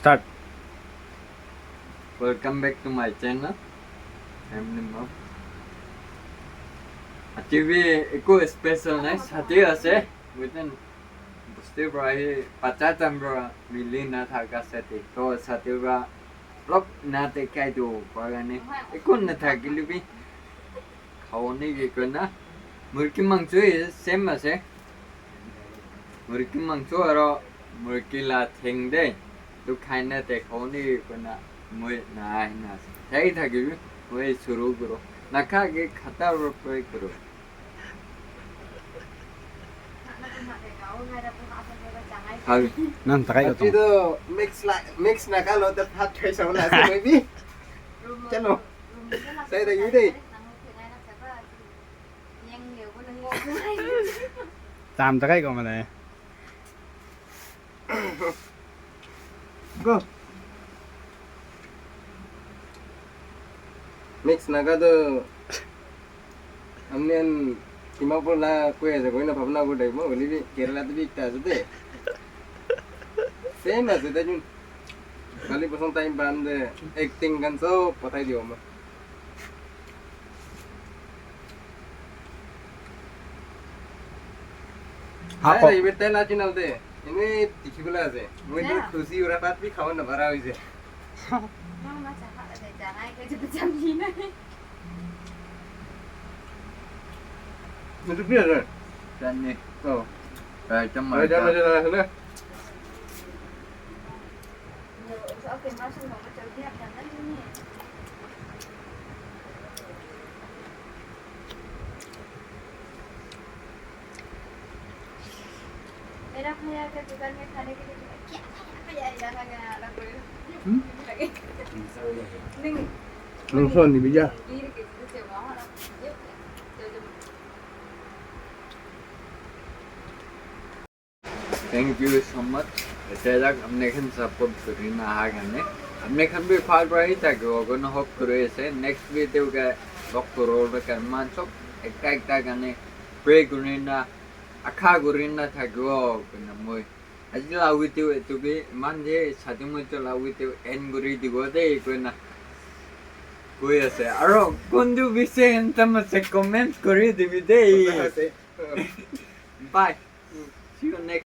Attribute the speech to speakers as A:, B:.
A: Start.
B: Welcome back to my channel. Family Mob. TV একো special নাই সাথে আছে বুঝলেন বুঝতে পারি পাচাত আমরা মিলি না থাকা সাথে তো সাথে বা অলপ না দেখাই তো বাগানে একো না থাকিলে বি খাওয়ানি গেকো না মুরগি মাংস সেম আছে মুরগি মাংস আর মুরগি লা ঠেং দে তো খাই না দেখাওনি গেকো না মই নাই না তাই থাকিবি মই শুরু করো নাখাগে খাতা রূপে করো
A: Nang takay ko to.
C: Itu mix na kalau dapat kayak sama nasi baby. Chalo. Saya dah yudi.
A: Tam takay ko man eh.
C: Go. Mix na ka to. हमने Timapur na kuya sa kuya na pabna ko dai mo beli Kerala to bikta sa de. Same as it jun. Kali pasang time band acting kan so patay diyo mo.
A: Ako.
C: Ay, ibet tayo natin alde. Ini tikibula ase. Mo ito khushi ura pat bhi khawan na bhara hoise. Itu biar kan?
B: Jangan
C: Oh.
B: macam
C: Ada
B: mana?
C: ada sana.
D: मेरा भैया के दुकान में खाने के लिए क्या भैया यहाँ गया ना कोई नहीं
C: Nungson ni bija.
D: वीर के से वहाँ ना ये
B: Thank you so much. Saya dah हमने kan support करी ना हागन ने. हमने kan भी फाल रही था कि वो गन होप करे से next video का डॉक्टर रोड का मान सब एक गाने pray करी ना आखा करी ना था कि वो कना मोय. आज लावी तो भी मान जे साथी में तो लावी तो end करी दिगो दे कना कोई ऐसे अरो कौन जो विषय हम से comment करी दिवी दे. Bye. See you next.